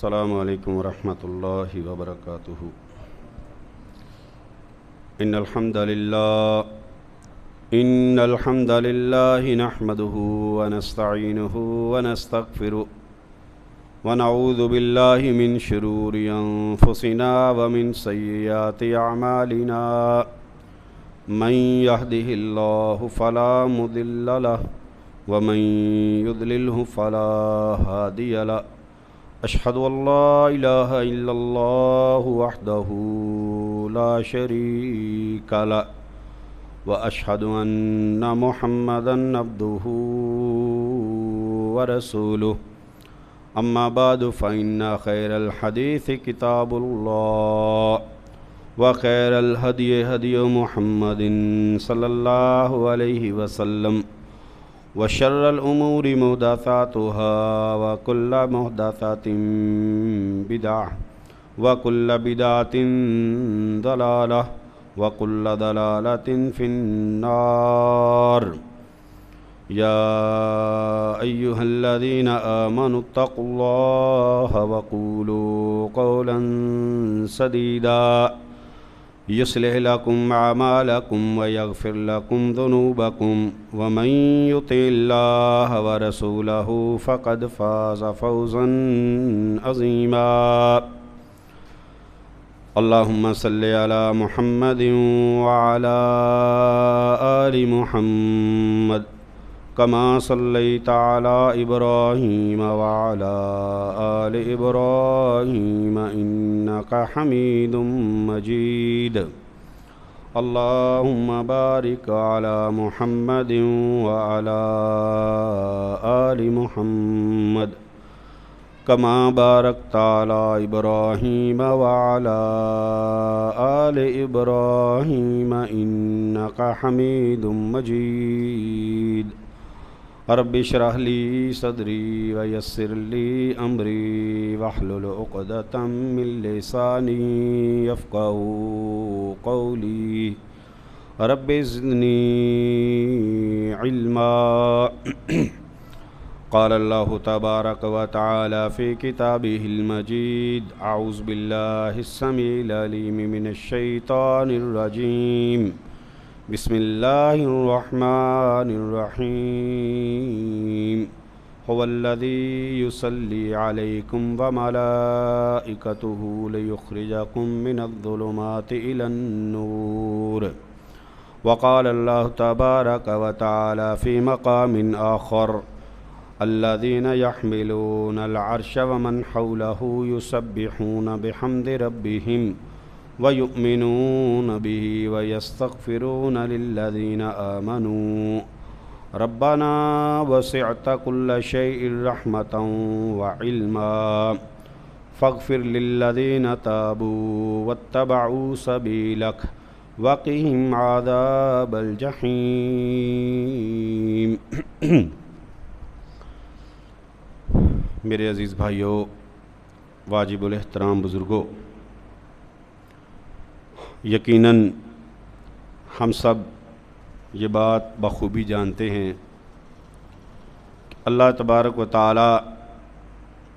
السلام علیکم ورحمۃ اللہ وبرکاتہ۔ ان الحمد للہ نحمده ونستعینه ونستغفره ونعوذ باللہ من شرور انفسنا ومن سیئات اعمالنا من يهده اللہ فلا مضل له ومن يضلله فلا هادی له۔ اشہد ان لا الہ الا اللہ وحدہ لا شریک له واشہد ان محمدا عبدہ ورسولہ۔ اما بعد فإن خیر الحدیث کتاب اللہ وخیر الہدی ہدی محمد صلی اللہ علیہ وسلم وشر الامور محدثاتها وكل محدثة بدعة وكل بدعة ضلالة وكل ضلالة في النار۔ يا أيها الذين آمنوا اتقوا الله وقولوا قولا سديدا يصلح لكم أعمالكم ويغفر لكم ذنوبكم ومن يطع الله ورسوله فقد فاز فوزا عظيما۔ اللهم صل على محمد وعلى آل محمد كما صليت على إبراهيم وعلى آل إبراهيم إنك حميد مجيد۔ اللهم بارك على محمد وعلى آل محمد كما باركت على إبراهيم وعلى آل إبراهيم إنك حميد مجيد۔ رب اشرح لي صدري ويسر لي أمري واحلل عقدة من لساني يفقهوا قولي رب زدني علما۔ قال الله تبارك وتعالى في كتابه المجيد أعوذ بالله السميع العليم من الشيطان الرجيم بسم الله الرحمن الرحيم هو الذي يصلي عليكم وملائكته ليخرجكم من الظلمات إلى النور۔ وقال الله تبارك وتعالى في مقام آخر الذين يحملون العرش ومن حوله يسبحون بحمد ربهم ويؤمنون به ويستغفرون للذين آمنوا ربنا وسعت كل شيء رحمة وعلما فاغفر للذين تابوا واتبعوا سبيلك وقهم عذاب الجحيم۔ میرے عزیز بھائیو، واجب الاحترام بزرگوں، یقیناً ہم سب یہ بات بخوبی جانتے ہیں کہ اللہ تبارک و تعالی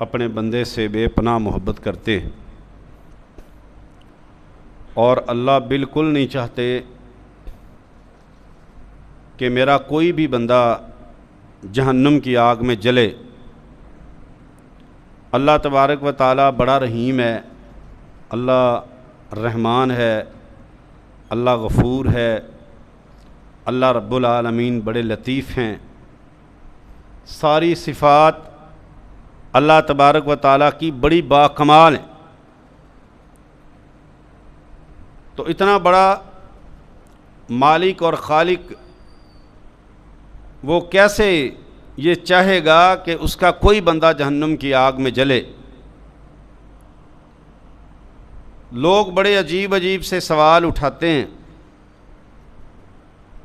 اپنے بندے سے بے پناہ محبت کرتے ہیں، اور اللہ بالکل نہیں چاہتے کہ میرا کوئی بھی بندہ جہنم کی آگ میں جلے۔ اللہ تبارک و تعالی بڑا رحیم ہے، اللہ رحمان ہے، اللہ غفور ہے، اللہ رب العالمین بڑے لطیف ہیں۔ ساری صفات اللہ تبارک و تعالیٰ کی بڑی باکمال ہیں۔ تو اتنا بڑا مالک اور خالق وہ کیسے یہ چاہے گا کہ اس کا کوئی بندہ جہنم کی آگ میں جلے؟ لوگ بڑے عجیب عجیب سے سوال اٹھاتے ہیں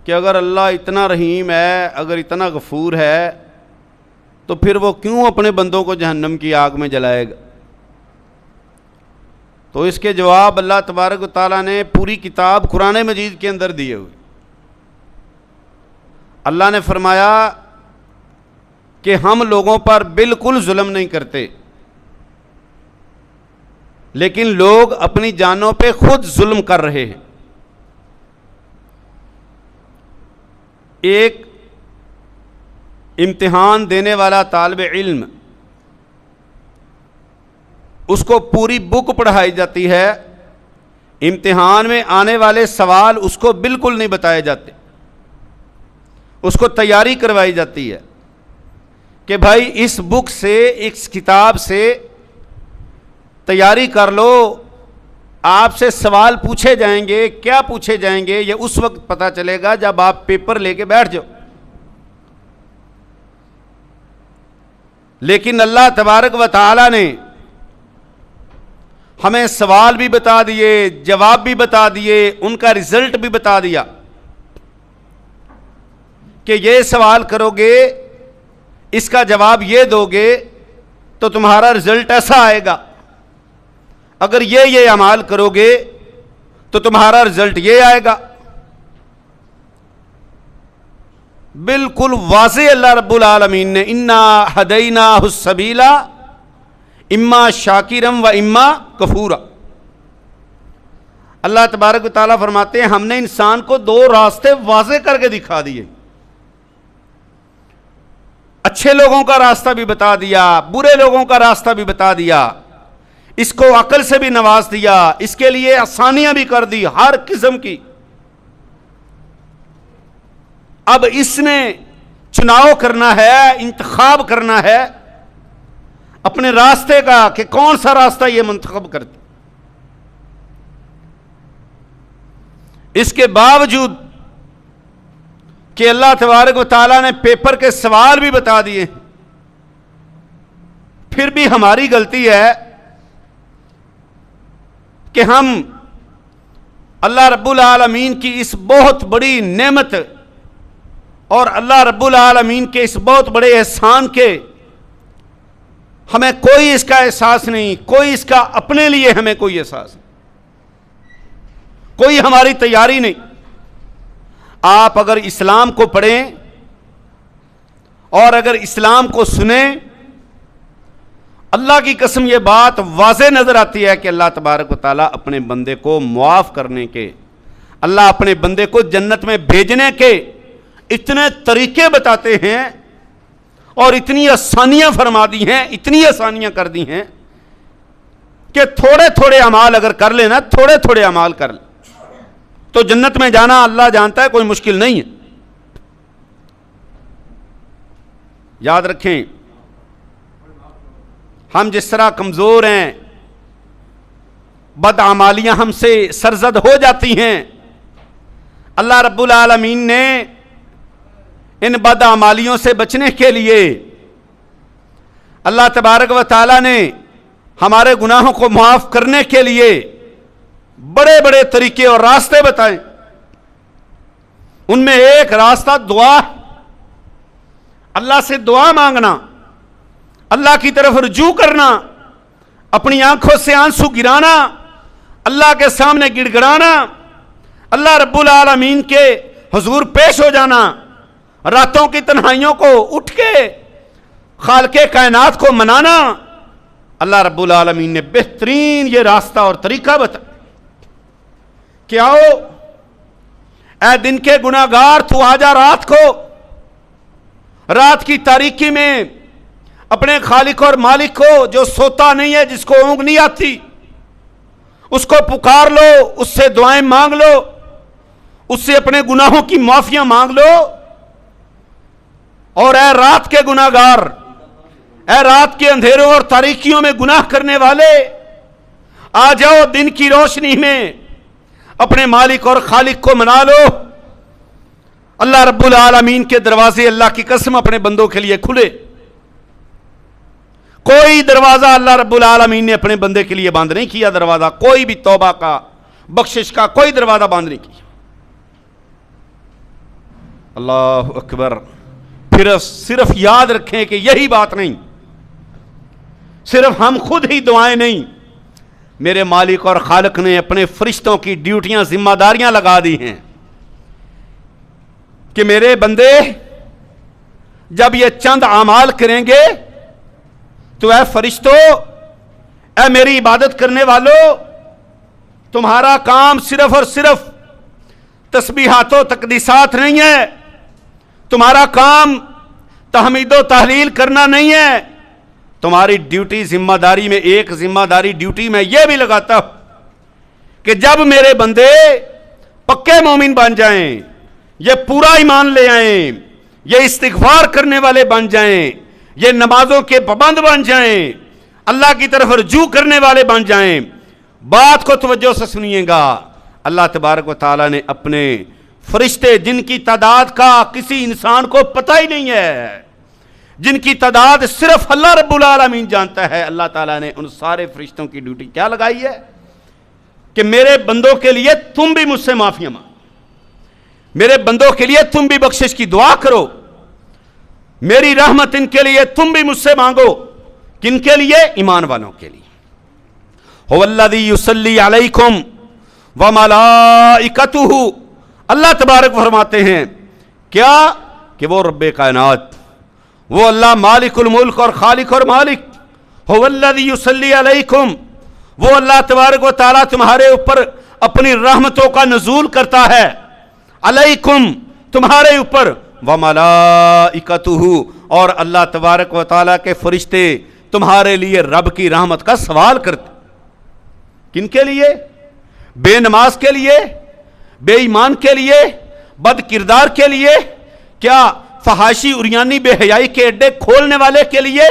کہ اگر اللہ اتنا رحیم ہے، اگر اتنا غفور ہے، تو پھر وہ کیوں اپنے بندوں کو جہنم کی آگ میں جلائے گا؟ تو اس کے جواب اللہ تبارک و تعالیٰ نے پوری کتاب قرآن مجید کے اندر دیے ہوئے۔ اللہ نے فرمایا کہ ہم لوگوں پر بالکل ظلم نہیں کرتے، لیکن لوگ اپنی جانوں پہ خود ظلم کر رہے ہیں. ایک امتحان دینے والا طالب علم، اس کو پوری بک پڑھائی جاتی ہے، امتحان میں آنے والے سوال اس کو بالکل نہیں بتائے جاتے، اس کو تیاری کروائی جاتی ہے کہ بھائی اس بک سے، اس کتاب سے تیاری کر لو، آپ سے سوال پوچھے جائیں گے، کیا پوچھے جائیں گے یہ اس وقت پتہ چلے گا جب آپ پیپر لے کے بیٹھ جاؤ. لیکن اللہ تبارک و تعالی نے ہمیں سوال بھی بتا دیے، جواب بھی بتا دیے، ان کا رزلٹ بھی بتا دیا کہ یہ سوال کرو گے، اس کا جواب یہ دو گے تو تمہارا رزلٹ ایسا آئے گا، اگر یہ اعمال کرو گے تو تمہارا رزلٹ یہ آئے گا. بالکل واضح اللہ رب العالمین نے انا ہدیناہ السبیل اما شاکرا و اما کفورا. اللہ تبارک و تعالیٰ فرماتے ہیں ہم نے انسان کو دو راستے واضح کر کے دکھا دیے، اچھے لوگوں کا راستہ بھی بتا دیا، برے لوگوں کا راستہ بھی بتا دیا، اس کو عقل سے بھی نواز دیا، اس کے لیے آسانیاں بھی کر دی ہر قسم کی. اب اس نے چناؤ کرنا ہے، انتخاب کرنا ہے اپنے راستے کا کہ کون سا راستہ یہ منتخب کرتے. اس کے باوجود کہ اللہ تبارک و تعالیٰ نے پیپر کے سوال بھی بتا دیے، پھر بھی ہماری غلطی ہے کہ ہم اللہ رب العالمین کی اس بہت بڑی نعمت اور اللہ رب العالمین کے اس بہت بڑے احسان کے ہمیں کوئی اس کا احساس نہیں، کوئی اس کا اپنے لیے ہمیں کوئی احساس نہیں، کوئی ہماری تیاری نہیں. آپ اگر اسلام کو پڑھیں اور اگر اسلام کو سنیں، اللہ کی قسم یہ بات واضح نظر آتی ہے کہ اللہ تبارک و تعالیٰ اپنے بندے کو معاف کرنے کے، اللہ اپنے بندے کو جنت میں بھیجنے کے اتنے طریقے بتاتے ہیں اور اتنی آسانیاں فرما دی ہیں، اتنی آسانیاں کر دی ہیں کہ تھوڑے تھوڑے اعمال اگر کر لینا، تھوڑے تھوڑے اعمال کر لیں تو جنت میں جانا اللہ جانتا ہے کوئی مشکل نہیں ہے. یاد رکھیں ہم جس طرح کمزور ہیں، بدعمالیاں ہم سے سرزد ہو جاتی ہیں، اللہ رب العالمین نے ان بدعمالیوں سے بچنے کے لیے، اللہ تبارک و تعالیٰ نے ہمارے گناہوں کو معاف کرنے کے لیے بڑے بڑے طریقے اور راستے بتائیں. ان میں ایک راستہ دعا، اللہ سے دعا مانگنا، اللہ کی طرف رجوع کرنا، اپنی آنکھوں سے آنسو گرانا، اللہ کے سامنے گڑ گڑانا، اللہ رب العالمین کے حضور پیش ہو جانا، راتوں کی تنہائیوں کو اٹھ کے خالق کائنات کو منانا. اللہ رب العالمین نے بہترین یہ راستہ اور طریقہ بتایا کہ آؤ اے دن کے گناہگار، تو آجا رات کو، رات کی تاریکی میں اپنے خالق اور مالک کو جو سوتا نہیں ہے، جس کو اونگ نہیں آتی، اس کو پکار لو، اس سے دعائیں مانگ لو، اس سے اپنے گناہوں کی معافیاں مانگ لو. اور اے رات کے گناہگار، اے رات کے اندھیروں اور تاریکیوں میں گناہ کرنے والے، آ جاؤ دن کی روشنی میں اپنے مالک اور خالق کو منا لو. اللہ رب العالمین کے دروازے اللہ کی قسم اپنے بندوں کے لیے کھلے. کوئی دروازہ اللہ رب العالمین نے اپنے بندے کے لیے بند نہیں کیا، دروازہ کوئی بھی توبہ کا، بخشش کا کوئی دروازہ بند نہیں کیا. اللہ اکبر. پھر صرف یاد رکھیں کہ یہی بات نہیں، صرف ہم خود ہی دعائیں نہیں، میرے مالک اور خالق نے اپنے فرشتوں کی ڈیوٹیاں، ذمہ داریاں لگا دی ہیں کہ میرے بندے جب یہ چند اعمال کریں گے تو اے فرشتوں اے میری عبادت کرنے والوں، تمہارا کام صرف اور صرف تسبیحات و تقدیسات نہیں ہے، تمہارا کام تحمید و تحلیل کرنا نہیں ہے، تمہاری ڈیوٹی ذمہ داری میں ایک ذمہ داری ڈیوٹی میں یہ بھی لگاتا ہوں کہ جب میرے بندے پکے مومن بن جائیں، یہ پورا ایمان لے آئیں، یہ استغفار کرنے والے بن جائیں، یہ نمازوں کے پابند بن جائیں، اللہ کی طرف رجوع کرنے والے بن جائیں، بات کو توجہ سے سنیے گا، اللہ تبارک و تعالیٰ نے اپنے فرشتے جن کی تعداد کا کسی انسان کو پتہ ہی نہیں ہے، جن کی تعداد صرف اللہ رب العالمین جانتا ہے، اللہ تعالیٰ نے ان سارے فرشتوں کی ڈیوٹی کیا لگائی ہے کہ میرے بندوں کے لیے تم بھی مجھ سے معافی مانگو، میرے بندوں کے لیے تم بھی بخشش کی دعا کرو، میری رحمت ان کے لیے تم بھی مجھ سے مانگو، کن کے لیے؟ ایمان والوں کے لیے۔ هو الذی یصلی علیکم وملائکتہ، اللہ تبارک فرماتے ہیں کیا کہ وہ رب کائنات، وہ اللہ مالک الملک اور خالق اور مالک، هو الذی یصلی علیکم، وہ اللہ تبارک و تعالیٰ تمہارے اوپر اپنی رحمتوں کا نزول کرتا ہے، علیکم تمہارے اوپر، وملائکتہ اور اللہ تبارک و تعالیٰ کے فرشتے تمہارے لیے رب کی رحمت کا سوال کرتے، کن کے لیے؟ بے نماز کے لیے، بے ایمان کے لیے، بد کردار کے لیے، کیا فحاشی اریانی بے حیائی کے اڈے کھولنے والے کے لیے،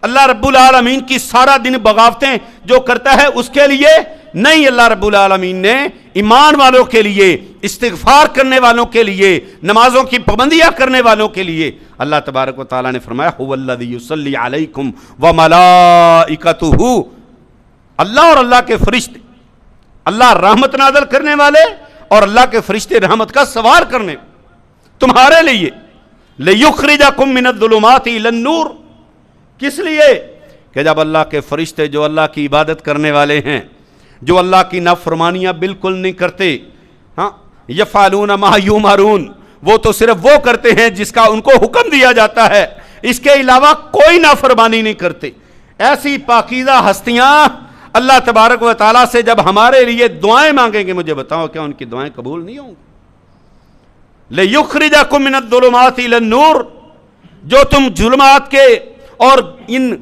اللہ رب العالمین کی سارا دن بغاوتیں جو کرتا ہے اس کے لیے نہیں، اللہ رب العالمین نے ایمان والوں کے لیے، استغفار کرنے والوں کے لیے، نمازوں کی پابندیاں کرنے والوں کے لیے اللہ تبارک و تعالیٰ نے فرمایا هو الذی یصلی علیکم وملائکتہ، اللہ اور اللہ کے فرشتے، اللہ رحمت نازل کرنے والے اور اللہ کے فرشتے رحمت کا سوال کرنے تمہارے لیے، لیخرجکم من الظلمات الی النور، کس لیے؟ کہ جب اللہ کے فرشتے جو اللہ کی عبادت کرنے والے ہیں، جو اللہ کی نافرمانیاں بالکل نہیں کرتے، ہاں یفعلون ما یؤمرون، وہ تو صرف وہ کرتے ہیں جس کا ان کو حکم دیا جاتا ہے، اس کے علاوہ کوئی نافرمانی نہیں کرتے، ایسی پاکیزہ ہستیاں اللہ تبارک و تعالیٰ سے جب ہمارے لیے دعائیں مانگیں گے، مجھے بتاؤ کیا ان کی دعائیں قبول نہیں ہوں گی؟ لیخرجکم من الظلمات الی النور، جو تم ظلمات کے اور ان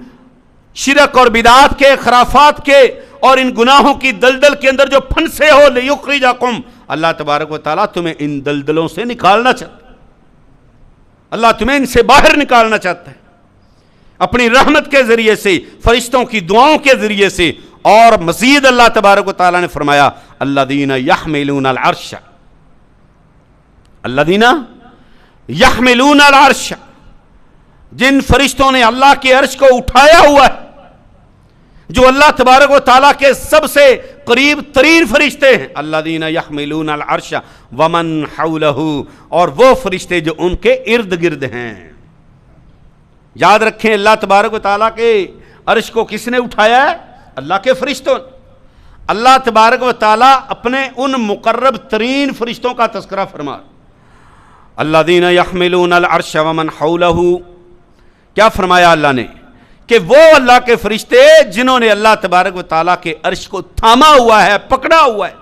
شرک اور بدعات کے، خرافات کے اور ان گناہوں کی دلدل کے اندر جو پھنسے ہو، لیخرجکم، اللہ تبارک و تعالیٰ تمہیں ان دلدلوں سے نکالنا چاہتا ہے، اللہ تمہیں ان سے باہر نکالنا چاہتا ہے اپنی رحمت کے ذریعے سے، فرشتوں کی دعاؤں کے ذریعے سے، اور مزید اللہ تبارک و تعالیٰ نے فرمایا الذین یحملون العرش، الذین یحملون العرش، جن فرشتوں نے اللہ کے عرش کو اٹھایا ہوا ہے، جو اللہ تبارک و تعالیٰ کے سب سے قریب ترین فرشتے ہیں، الذین یحملون العرش ومن حولہ، اور وہ فرشتے جو ان کے ارد گرد ہیں۔ یاد رکھیں اللہ تبارک و تعالیٰ کے عرش کو کس نے اٹھایا ہے؟ اللہ کے فرشتوں۔ اللہ تبارک و تعالیٰ اپنے ان مقرب ترین فرشتوں کا تذکرہ فرما، الذین یحملون العرش ومن حولہ، کیا فرمایا اللہ نے کہ وہ اللہ کے فرشتے جنہوں نے اللہ تبارک و تعالیٰ کے عرش کو تھاما ہوا ہے، پکڑا ہوا ہے،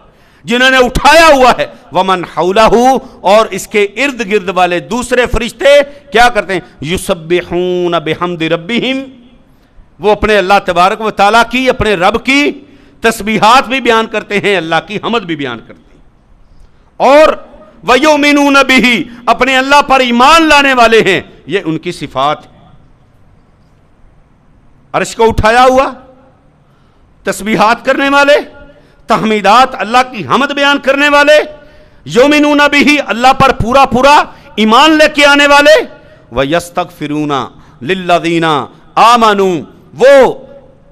جنہوں نے اٹھایا ہوا ہے، ومن حولہ، اور اس کے ارد گرد والے دوسرے فرشتے کیا کرتے ہیں؟ یسبحون بحمد ربہم، وہ اپنے اللہ تبارک و تعالیٰ کی، اپنے رب کی تسبیحات بھی بیان کرتے ہیں، اللہ کی حمد بھی بیان کرتے ہیں، اور وَيُؤْمِنُونَ بِهِ، اپنے اللہ پر ایمان لانے والے ہیں، یہ ان کی صفات ہے۔ عرش کو اٹھایا ہوا، تسبیحات کرنے والے، تحمیدات، اللہ کی حمد بیان کرنے والے، یؤمنون بہ، اللہ پر پورا پورا ایمان لے کے آنے والے، وَيَسْتَغْفِرُونَ لِلَّذِينَ آمَنُوا، وہ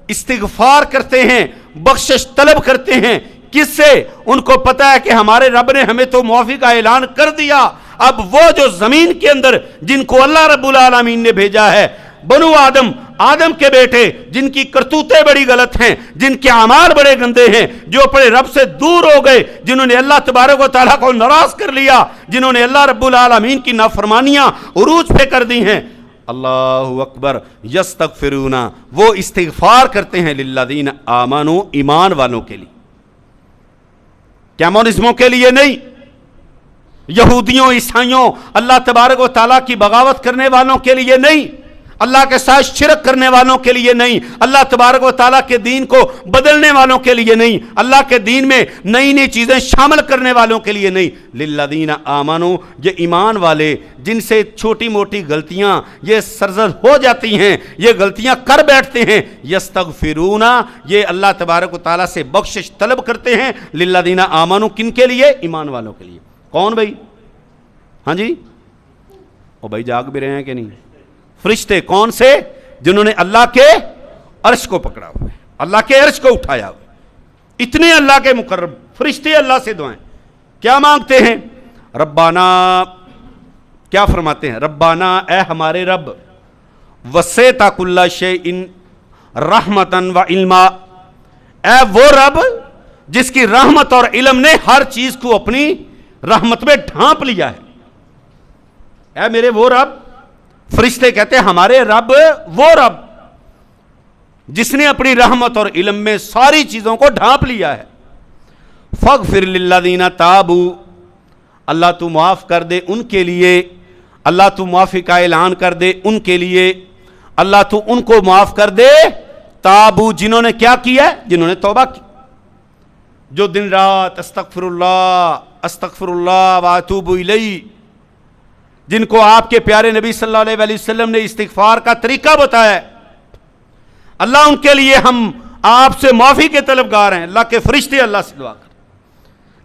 استغفار کرتے ہیں، بخشش طلب کرتے ہیں، کس سے؟ ان کو پتہ ہے کہ ہمارے رب نے ہمیں تو معافی کا اعلان کر دیا، اب وہ جو زمین کے اندر جن کو اللہ رب العالمین نے بھیجا ہے، بنو آدم، آدم کے بیٹے، جن کی کرتوتیں بڑی غلط ہیں، جن کے اعمال بڑے گندے ہیں، جو اپنے رب سے دور ہو گئے، جنہوں نے اللہ تبارک و تعالیٰ کو ناراض کر لیا، جنہوں نے اللہ رب العالمین کی نافرمانیاں عروج پہ کر دی ہیں، اللہ اکبر، یستغفرون، وہ استغفار کرتے ہیں للذین آمنوا، ایمان والوں کے لیے، کمیونزموں کے لیے نہیں، یہودیوں عیسائیوں اللہ تبارک و تعالیٰ کی بغاوت کرنے والوں کے لیے نہیں، اللہ کے ساتھ شرک کرنے والوں کے لیے نہیں، اللہ تبارک و تعالیٰ کے دین کو بدلنے والوں کے لیے نہیں، اللہ کے دین میں نئی نئی چیزیں شامل کرنے والوں کے لیے نہیں، للذین آمنوا، یہ ایمان والے جن سے چھوٹی موٹی غلطیاں یہ سرزد ہو جاتی ہیں، یہ غلطیاں کر بیٹھتے ہیں، یستغفرون، یہ اللہ تبارک و تعالیٰ سے بخشش طلب کرتے ہیں، للذین آمنوا، کن کے لیے؟ ایمان والوں کے لیے۔ کون بھائی؟ ہاں جی، او بھائی جاگ بھی رہے ہیں کہ نہیں؟ فرشتے کون سے؟ جنہوں نے اللہ کے عرش کو پکڑا ہوا ہے، اللہ کے عرش کو اٹھایا ہوا ہے، اتنے اللہ کے مقرب فرشتے اللہ سے دعائیں کیا مانگتے ہیں؟ ربنا، کیا فرماتے ہیں؟ ربنا، اے ہمارے رب، وسعت کل شیء رحمتا و علما، اے وہ رب جس کی رحمت اور علم نے ہر چیز کو اپنی رحمت میں ڈھانپ لیا ہے، اے میرے وہ رب۔ فرشتے کہتے ہیں ہمارے رب وہ رب جس نے اپنی رحمت اور علم میں ساری چیزوں کو ڈھانپ لیا ہے۔ فاغفر للذین تابوا، اللہ تو معاف کر دے ان کے لیے، اللہ تو معافی کا اعلان کر دے ان کے لیے، اللہ تو ان کو معاف کر دے، تابوا، جنہوں نے کیا کیا؟ جنہوں نے توبہ کی، جو دن رات استغفر اللہ واتوب الیہ، جن کو آپ کے پیارے نبی صلی اللہ علیہ وسلم نے استغفار کا طریقہ بتایا ہے، اللہ ان کے لیے ہم آپ سے معافی کے طلبگار ہیں، اللہ کے فرشتے اللہ سے دعا کریں،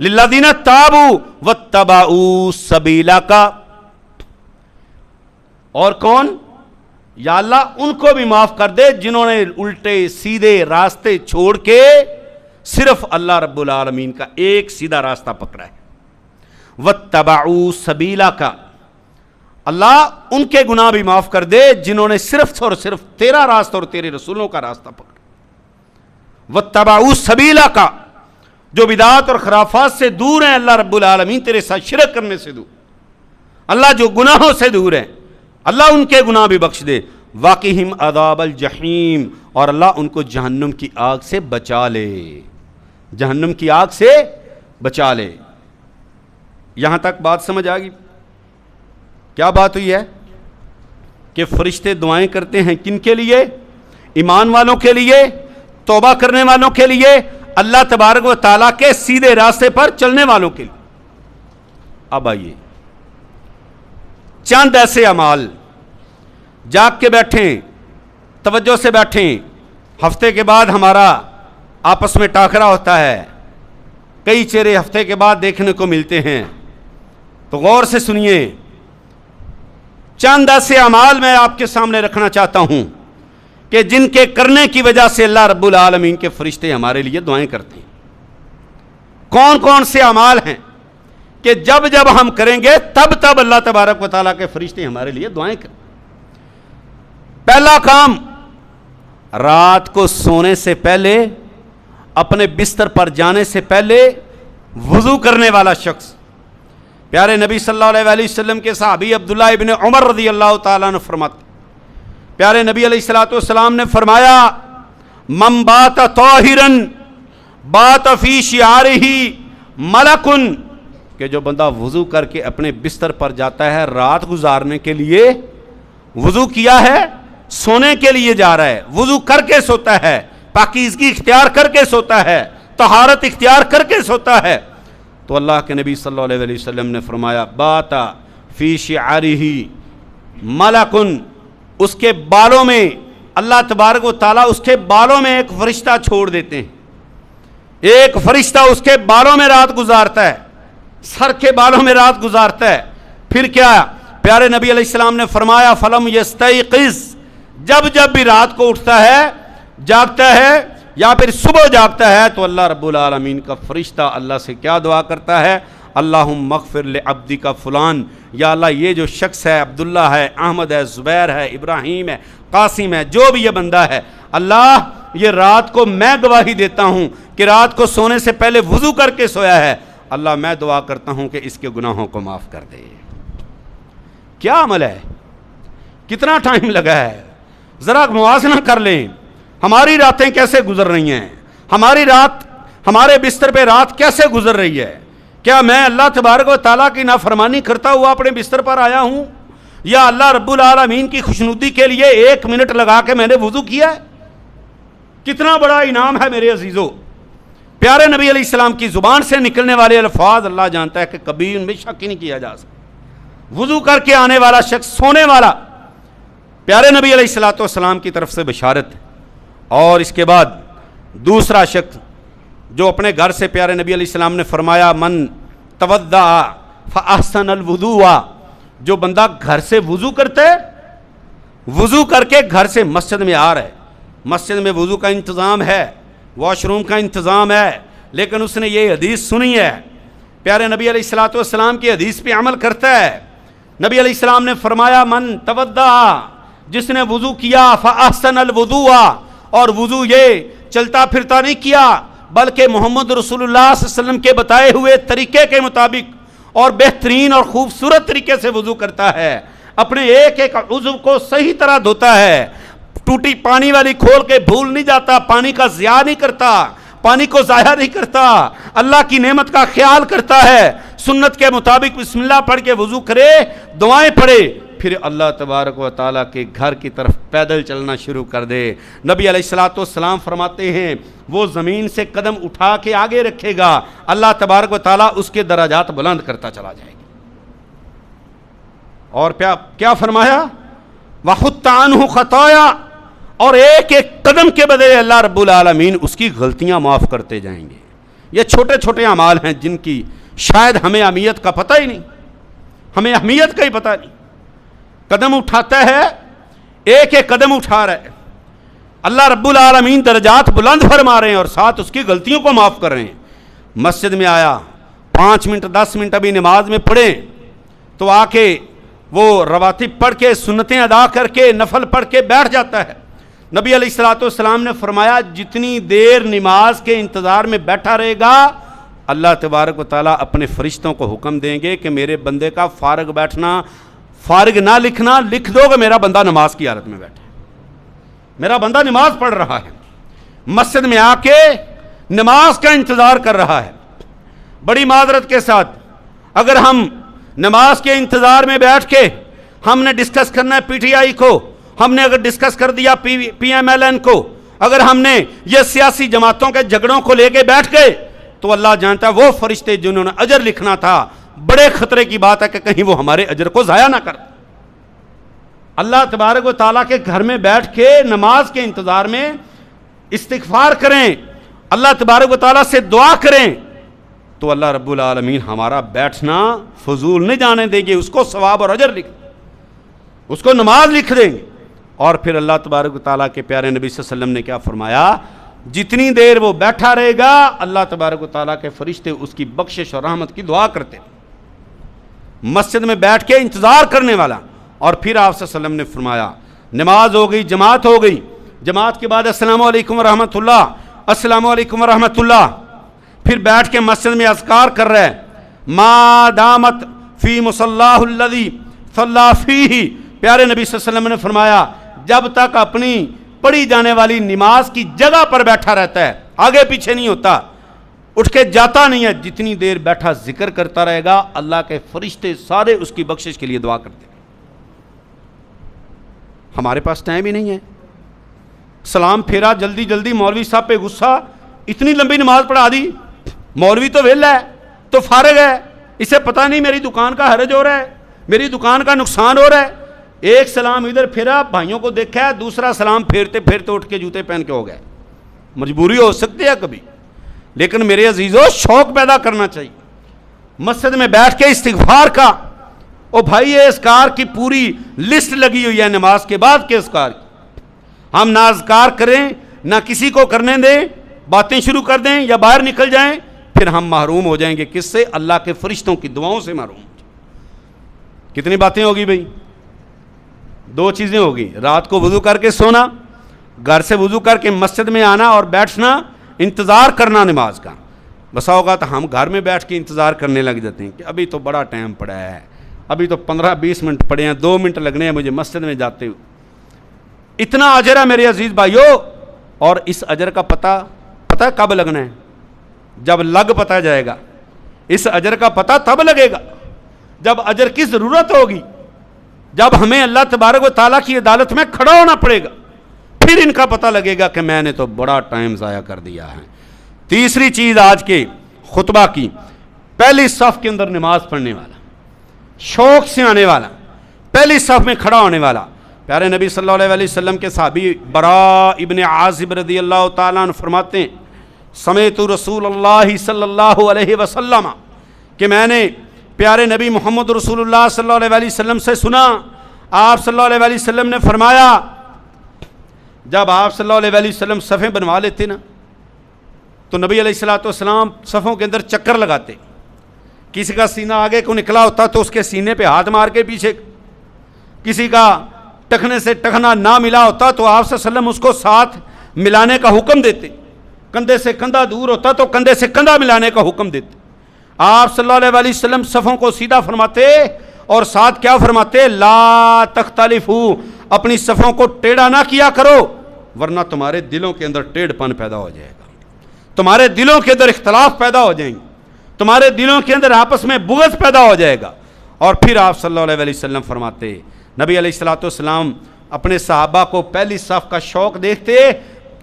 للذین تابوا واتبعوا سبیلک، اور کون؟ یا اللہ ان کو بھی معاف کر دے جنہوں نے الٹے سیدھے راستے چھوڑ کے صرف اللہ رب العالمین کا ایک سیدھا راستہ پکڑا ہے، واتبعوا سبیلک، اللہ ان کے گناہ بھی معاف کر دے جنہوں نے صرف اور صرف تیرا راستہ اور تیرے رسولوں کا راستہ پکڑا، واتبعوا سبیلک، جو بدعات اور خرافات سے دور ہیں، اللہ رب العالمین تیرے ساتھ شرک کرنے سے دور، اللہ جو گناہوں سے دور ہیں، اللہ ان کے گناہ بھی بخش دے، واقہم عذاب الجحیم، اور اللہ ان کو جہنم کی آگ سے بچا لے، جہنم کی آگ سے بچا لے۔ یہاں تک بات سمجھ آ گئی؟ کیا بات ہوئی ہے کہ فرشتے دعائیں کرتے ہیں کن کے لیے؟ ایمان والوں کے لیے، توبہ کرنے والوں کے لیے، اللہ تبارک و تعالیٰ کے سیدھے راستے پر چلنے والوں کے لیے۔ اب آئیے چند ایسے اعمال، جاگ کے بیٹھیں، توجہ سے بیٹھیں، ہفتے کے بعد ہمارا آپس میں ٹاکرا ہوتا ہے، کئی چہرے ہفتے کے بعد دیکھنے کو ملتے ہیں، تو غور سے سنیے، چند ایسے اعمال میں آپ کے سامنے رکھنا چاہتا ہوں کہ جن کے کرنے کی وجہ سے اللہ رب العالمین کے فرشتے ہمارے لیے دعائیں کرتے ہیں۔ کون کون سے اعمال ہیں کہ جب جب ہم کریں گے تب تب اللہ تبارک و تعالیٰ کے فرشتے ہمارے لیے دعائیں کریں؟ پہلا کام، رات کو سونے سے پہلے، اپنے بستر پر جانے سے پہلے وضو کرنے والا شخص، پیارے نبی صلی اللہ علیہ وسلم کے صحابی عبداللہ ابن عمر رضی اللہ تعالیٰ نے فرماتے، پیارے نبی علیہ السلام نے فرمایا، من بات طاہرا بات فی شعارہ ملک، کہ جو بندہ وضو کر کے اپنے بستر پر جاتا ہے رات گزارنے کے لیے، وضو کیا ہے، سونے کے لیے جا رہا ہے، وضو کر کے سوتا ہے، پاکیزگی اختیار کر کے سوتا ہے، طہارت اختیار کر کے سوتا ہے، تو اللہ کے نبی صلی اللہ علیہ وسلم نے فرمایا، بات فی شعارہ ملک، اس کے بالوں میں اللہ تبارک و تعالیٰ اس کے بالوں میں ایک فرشتہ چھوڑ دیتے ہیں، ایک فرشتہ اس کے بالوں میں رات گزارتا ہے، سر کے بالوں میں رات گزارتا ہے۔ پھر کیا؟ پیارے نبی علیہ السلام نے فرمایا، فلم یستیقظ، جب جب بھی رات کو اٹھتا ہے، جاگتا ہے یا پھر صبح جاگتا ہے، تو اللہ رب العالمین کا فرشتہ اللہ سے کیا دعا کرتا ہے؟ اللہم اغفر لعبدک فلان، یا اللہ یہ جو شخص ہے، عبداللہ ہے، احمد ہے، زبیر ہے، ابراہیم ہے، قاسم ہے، جو بھی یہ بندہ ہے، اللہ یہ رات کو میں گواہی دیتا ہوں کہ رات کو سونے سے پہلے وضو کر کے سویا ہے، اللہ میں دعا کرتا ہوں کہ اس کے گناہوں کو معاف کر دے۔ کیا عمل ہے؟ کتنا ٹائم لگا ہے، ذرا موازنہ کر لیں. ہماری راتیں کیسے گزر رہی ہیں، ہماری رات، ہمارے بستر پہ رات کیسے گزر رہی ہے. کیا میں اللہ تبارک و تعالیٰ کی نافرمانی کرتا ہوا اپنے بستر پر آیا ہوں، یا اللہ رب العالمین کی خوشنودی کے لیے 1 منٹ لگا کے میں نے وضو کیا ہے؟ کتنا بڑا انعام ہے میرے عزیزو. پیارے نبی علیہ السلام کی زبان سے نکلنے والے الفاظ اللہ جانتا ہے کہ کبھی ان میں شک ہی نہیں کیا جا سکتا. وضو کر کے آنے والا شخص سونے والا، پیارے نبی علیہ السلام کی طرف سے بشارت. اور اس کے بعد دوسرا شخص جو اپنے گھر سے، پیارے نبی علیہ السلام نے فرمایا من توضأ فاحسن الوضوء، جو بندہ گھر سے وضو کرتا ہے، وضو کر کے گھر سے مسجد میں آ رہا ہے، مسجد میں وضو کا انتظام ہے، واش روم کا انتظام ہے، لیکن اس نے یہ حدیث سنی ہے، پیارے نبی علیہ السلام کی حدیث پہ عمل کرتا ہے. نبی علیہ السلام نے فرمایا من توضأ، جس نے وضو کیا، فاحسن الوضوء، اور وضو یہ چلتا پھرتا نہیں کیا بلکہ محمد رسول اللہ صلی اللہ علیہ وسلم کے بتائے ہوئے طریقے کے مطابق اور بہترین اور خوبصورت طریقے سے وضو کرتا ہے، اپنے ایک ایک عضو کو صحیح طرح دھوتا ہے، ٹوٹی پانی والی کھول کے بھول نہیں جاتا، پانی کا ضیاع نہیں کرتا، پانی کو ضائع نہیں کرتا، اللہ کی نعمت کا خیال کرتا ہے، سنت کے مطابق بسم اللہ پڑھ کے وضو کرے، دعائیں پڑھے، پھر اللہ تبارک و تعالیٰ کے گھر کی طرف پیدل چلنا شروع کر دے. نبی علیہ السلام فرماتے ہیں وہ زمین سے قدم اٹھا کے آگے رکھے گا، اللہ تبارک و تعالیٰ اس کے درجات بلند کرتا چلا جائے گا. اور کیا فرمایا؟ وَحُطَّ عَنْهُ خَطَايَا، اور ایک ایک قدم کے بدلے اللہ رب العالمین اس کی غلطیاں معاف کرتے جائیں گے. یہ چھوٹے چھوٹے اعمال ہیں جن کی شاید ہمیں اہمیت کا پتہ ہی نہیں، ہمیں اہمیت کا ہی پتہ نہیں. قدم اٹھاتا ہے، ایک ایک قدم اٹھا رہا ہے، اللہ رب العالمین درجات بلند فرما رہے ہیں اور ساتھ اس کی غلطیوں کو معاف کر رہے ہیں. مسجد میں آیا، 5 منٹ 10 منٹ ابھی نماز میں پڑھیں تو آ کے وہ رواتب پڑھ کے، سنتیں ادا کر کے، نفل پڑھ کے بیٹھ جاتا ہے. نبی علیہ السلام نے فرمایا جتنی دیر نماز کے انتظار میں بیٹھا رہے گا، اللہ تبارک و تعالیٰ اپنے فرشتوں کو حکم دیں گے کہ میرے بندے کا فارغ بیٹھنا، فارغ نہ لکھنا، لکھ دو کہ میرا بندہ نماز کی حالت میں بیٹھا ہے، میرا بندہ نماز پڑھ رہا ہے، مسجد میں آ کے نماز کا انتظار کر رہا ہے. بڑی معذرت کے ساتھ اگر ہم نماز کے انتظار میں بیٹھ کے ہم نے ڈسکس کرنا ہے پی ٹی آئی کو، ہم نے اگر ڈسکس کر دیا پی ایم ایل این کو، اگر ہم نے یہ سیاسی جماعتوں کے جھگڑوں کو لے کے بیٹھ گئے تو اللہ جانتا ہے وہ فرشتے جنہوں نے اجر لکھنا تھا، بڑے خطرے کی بات ہے کہ کہیں وہ ہمارے اجر کو ضائع نہ کر. اللہ تبارک و تعالیٰ کے گھر میں بیٹھ کے نماز کے انتظار میں استغفار کریں، اللہ تبارک و تعالیٰ سے دعا کریں تو اللہ رب العالمین ہمارا بیٹھنا فضول نہیں جانے دیں گے، اس کو ثواب اور اجر لکھ، اس کو نماز لکھ دیں گے. اور پھر اللہ تبارک و تعالیٰ کے پیارے نبی صلی اللہ علیہ وسلم نے کیا فرمایا؟ جتنی دیر وہ بیٹھا رہے گا اللہ تبارک و تعالیٰ کے فرشتے اس کی بخشش اور رحمت کی دعا کرتے. مسجد میں بیٹھ کے انتظار کرنے والا. اور پھر آپ صلی اللہ علیہ وسلم نے فرمایا نماز ہو گئی، جماعت ہو گئی، جماعت کے بعد السلام علیکم ورحمۃ اللہ، السلام علیکم ورحمۃ اللہ، پھر بیٹھ کے مسجد میں اذکار کر رہے ہیں. ما دامت فی مصلاہ الذی صلی فیہ، پیارے نبی صلی اللہ علیہ وسلم نے فرمایا جب تک اپنی پڑھی جانے والی نماز کی جگہ پر بیٹھا رہتا ہے، آگے پیچھے نہیں ہوتا، اٹھ کے جاتا نہیں ہے، جتنی دیر بیٹھا ذکر کرتا رہے گا اللہ کے فرشتے سارے اس کی بخشش کے لیے دعا کرتے ہیں. ہمارے پاس ٹائم ہی نہیں ہے. سلام پھیرا جلدی جلدی، مولوی صاحب پہ غصہ، اتنی لمبی نماز پڑھا دی. مولوی تو ویلا ہے، تو فارغ ہے، اسے پتہ نہیں میری دکان کا حرج ہو رہا ہے، میری دکان کا نقصان ہو رہا ہے. ایک سلام ادھر پھیرا، بھائیوں کو دیکھا ہے، دوسرا سلام پھیرتے پھیرتے اٹھ کے جوتے پہن کے ہو گئے. مجبوری ہو سکتی ہے کبھی، لیکن میرے عزیزو شوق پیدا کرنا چاہیے. مسجد میں بیٹھ کے استغفار کا، او بھائی یہ اذکار کی پوری لسٹ لگی ہوئی ہے نماز کے بعد کے اذکار کی. ہم نہ اذکار کریں نہ کسی کو کرنے دیں، باتیں شروع کر دیں یا باہر نکل جائیں، پھر ہم محروم ہو جائیں گے. کس سے؟ اللہ کے فرشتوں کی دعاؤں سے محروم. کتنی باتیں ہوگی بھائی؟ 2 چیزیں ہوگی، رات کو وضو کر کے سونا، گھر سے وضو کر کے مسجد میں آنا اور بیٹھنا، انتظار کرنا نماز کا. بسا ہوگا تو ہم گھر میں بیٹھ کے انتظار کرنے لگ جاتے ہیں کہ ابھی تو بڑا ٹائم پڑا ہے، ابھی تو 15-20 منٹ پڑے ہیں، 2 منٹ لگنے ہیں مجھے مسجد میں جاتے ہوئے. اتنا اجر ہے میرے عزیز بھائیو. اور اس اجر کا پتہ کب لگنا ہے؟ جب لگ پتہ جائے گا. اس اجر کا پتہ تب لگے گا جب اجر کی ضرورت ہوگی، جب ہمیں اللہ تبارک و تعالیٰ کی عدالت میں کھڑا ہونا پڑے گا، پھر ان کا پتہ لگے گا کہ میں نے تو بڑا ٹائم ضائع کر دیا ہے. تیسری چیز آج کے خطبہ کی، پہلی صف کے اندر نماز پڑھنے والا، شوق سے آنے والا، پہلی صف میں کھڑا ہونے والا. پیارے نبی صلی اللہ علیہ وسلم کے صحابی براء ابن عازب رضی اللہ تعالیٰ عنہ فرماتے ہیں سمعت رسول اللہ صلی اللہ علیہ وسلم، کہ میں نے پیارے نبی محمد رسول اللہ صلی اللہ علیہ وسلم سے سنا. آپ صلی اللہ علیہ وسلم نے فرمایا، جب آپ صلی اللہ علیہ وسلم صفیں بنوا لیتے نا تو نبی علیہ الصلوۃ والسلام صفوں کے اندر چکر لگاتے. کسی کا سینہ آگے کو نکلا ہوتا تو اس کے سینے پہ ہاتھ مار کے پیچھے، کسی کا ٹخنے سے ٹخنا نہ ملا ہوتا تو آپ صلی اللہ علیہ وسلم اس کو ساتھ ملانے کا حکم دیتے. کندھے سے کندھا دور ہوتا تو کندھے سے کندھا ملانے کا حکم دیتے. آپ صلی اللہ علیہ وسلم صفوں کو سیدھا فرماتے اور ساتھ کیا فرماتے؟ لا تختلفوا، اپنی صفوں کو ٹیڑھا نہ کیا کرو ورنہ تمہارے دلوں کے اندر ٹیڑھ پن پیدا ہو جائے گا، تمہارے دلوں کے اندر اختلاف پیدا ہو جائیں گے، تمہارے دلوں کے اندر آپس میں بغض پیدا ہو جائے گا. اور پھر آپ صلی اللہ علیہ وسلم فرماتے، نبی علیہ الصلوۃ والسلام اپنے صحابہ کو پہلی صف کا شوق دیکھتے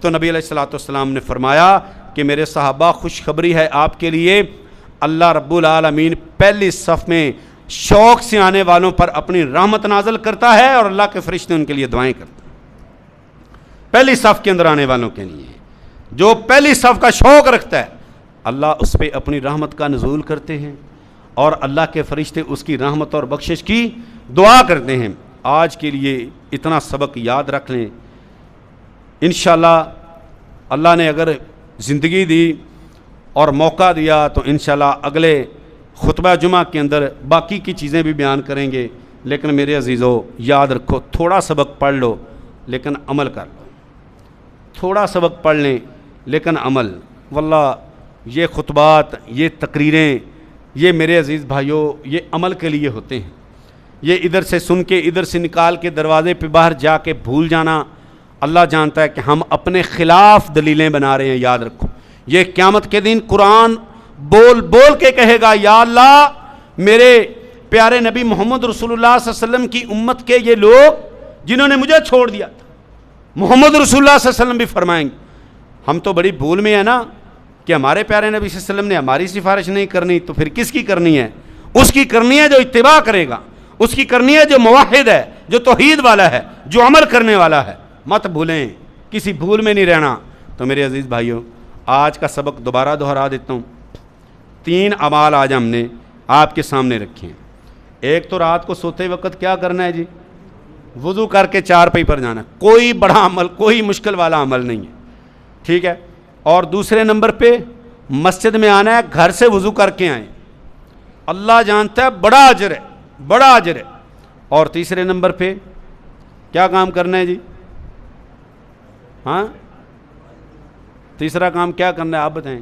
تو نبی علیہ الصلوۃ والسلام نے فرمایا کہ میرے صحابہ خوشخبری ہے آپ کے لیے، اللہ رب العالمین پہلی صف میں شوق سے آنے والوں پر اپنی رحمت نازل کرتا ہے اور اللہ کے فرشتے ان کے لیے دعائیں کرتے ہیں. پہلی صف کے اندر آنے والوں کے لیے جو پہلی صف کا شوق رکھتا ہے اللہ اس پہ اپنی رحمت کا نزول کرتے ہیں اور اللہ کے فرشتے اس کی رحمت اور بخشش کی دعا کرتے ہیں. آج کے لیے اتنا سبق یاد رکھ لیں، انشاءاللہ اللہ نے اگر زندگی دی اور موقع دیا تو انشاءاللہ اگلے خطبہ جمعہ کے اندر باقی کی چیزیں بھی بیان کریں گے. لیکن میرے عزیزو یاد رکھو، تھوڑا سبق پڑھ لو لیکن عمل کر لو. تھوڑا سبق پڑھ لیں لیکن عمل. واللہ یہ خطبات، یہ تقریریں، یہ میرے عزیز بھائیوں یہ عمل کے لیے ہوتے ہیں. یہ ادھر سے سن کے ادھر سے نکال کے دروازے پہ باہر جا کے بھول جانا، اللہ جانتا ہے کہ ہم اپنے خلاف دلیلیں بنا رہے ہیں. یاد رکھو، یہ قیامت کے دن قرآن بول بول کے کہے گا یا اللہ میرے پیارے نبی محمد رسول اللہ صلی اللہ علیہ وسلم کی امت کے یہ لوگ جنہوں نے مجھے چھوڑ دیا تھا. محمد رسول اللہ صلی اللہ علیہ وسلم بھی فرمائیں گے ہم تو بڑی بھول میں ہیں نا کہ ہمارے پیارے نبی صلی اللہ علیہ وسلم نے ہماری سفارش نہیں کرنی، تو پھر کس کی کرنی ہے؟ اس کی کرنی ہے جو اتباع کرے گا، اس کی کرنی ہے جو موحد ہے، جو توحید والا ہے، جو عمل کرنے والا ہے. مت بھولیں، کسی بھول میں نہیں رہنا. تو میرے عزیز بھائیوں آج کا سبق دوبارہ دہرا دیتا ہوں. 3 اعمال آج ہم نے آپ کے سامنے رکھے ہیں. ایک تو رات کو سوتے وقت کیا کرنا ہے جی؟ وضو کر کے چارپائی پر جانا. کوئی بڑا عمل، کوئی مشکل والا عمل نہیں ہے، ٹھیک ہے. اور دوسرے نمبر پہ مسجد میں آنا ہے، گھر سے وضو کر کے آئیں، اللہ جانتا ہے بڑا اجر ہے، بڑا اجر ہے. اور تیسرے نمبر پہ کیا کام کرنا ہے جی؟ ہاں تیسرا کام کیا کرنا ہے آپ بتائیں؟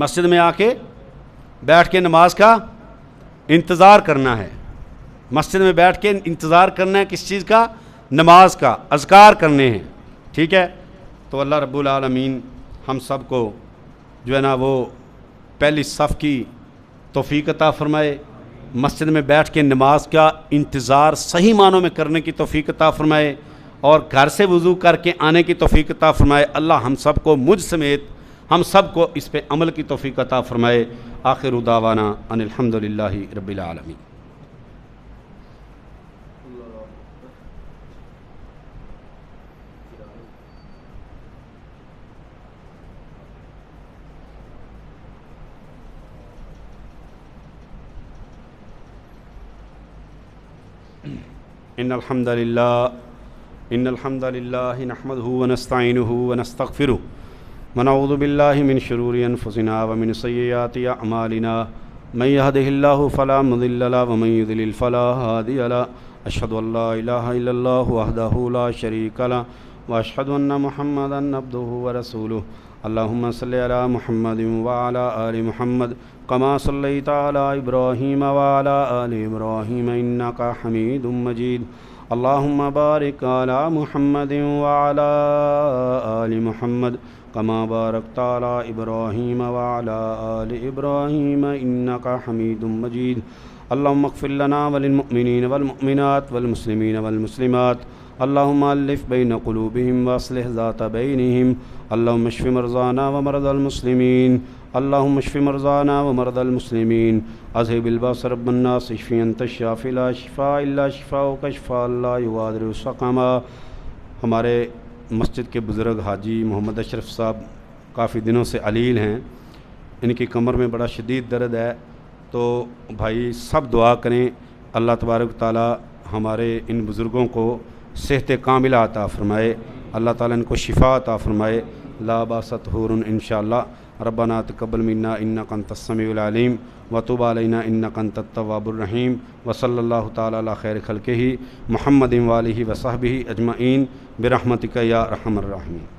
مسجد میں آ کے بیٹھ کے نماز کا انتظار کرنا ہے. مسجد میں بیٹھ کے انتظار کرنا ہے کس چیز کا؟ نماز کا. اذکار کرنے ہیں، ٹھیک ہے. تو اللہ رب العالمین ہم سب کو جو ہے نا وہ پہلی صف کی توفیق عطا فرمائے، مسجد میں بیٹھ کے نماز کا انتظار صحیح معنوں میں کرنے کی توفیق عطا فرمائے، اور گھر سے وضو کر کے آنے کی توفیق عطا فرمائے. اللہ ہم سب کو، مجھ سمیت ہم سب کو اس پہ عمل کی توفیق عطا فرمائے. آخر دعوانا ان الحمدللہ رب العالمین. ان الحمد للہ نحمده ونستعینه ونستغفره ونعوذ باللہ من شرور انفسنا ومن سیئات اعمالنا من يهده الله فلا مضل له ومن يضلل فلا هادي له. اشهد ان لا اله الا الله وحده لا شريك له واشهد ان محمدا عبده ورسوله. اللهم صل على محمد وعلى آل محمد كما صليت على إبراهيم وعلى آل إبراهيم إنك حميد مجيد اللهم بارك على محمد وعلى آل محمد كما باركت على إبراهيم وعلى آل إبراهيم إنك حميد مجيد اللهم اغفر لنا وللمؤمنين والمؤمنات والمسلمين والمسلمات اللهم ألف بين قلوبهم وأصلح ذات بينهم اللهم اشف مرضانا ومرضى المسلمين اللهم اشف مرضانا ومرضى المسلمين اذهب الباس رب الناس اشفي انت الشافي لا شفاء الا شفاؤك شفاء لا يغادر سقما۔ ہمارے مسجد کے بزرگ حاجی محمد اشرف صاحب کافی دنوں سے علیل ہیں، ان کی کمر میں بڑا شدید درد ہے، تو بھائی سب دعا کریں اللہ تبارک تعالی ہمارے ان بزرگوں کو صحت کاملہ عطا فرمائے، اللہ تعالیٰ ان کو شفا عطا فرمائے، لا باس طہور انشاءاللہ۔ ربنا تقبل منا انک انت السمیع العلیم وتب علینا انک انت التواب الرحیم وصلی اللہ تعالی علی خیر خلقہ محمد وآلہ وصحبہ اجمعین برحمتک یا ارحم الراحمین۔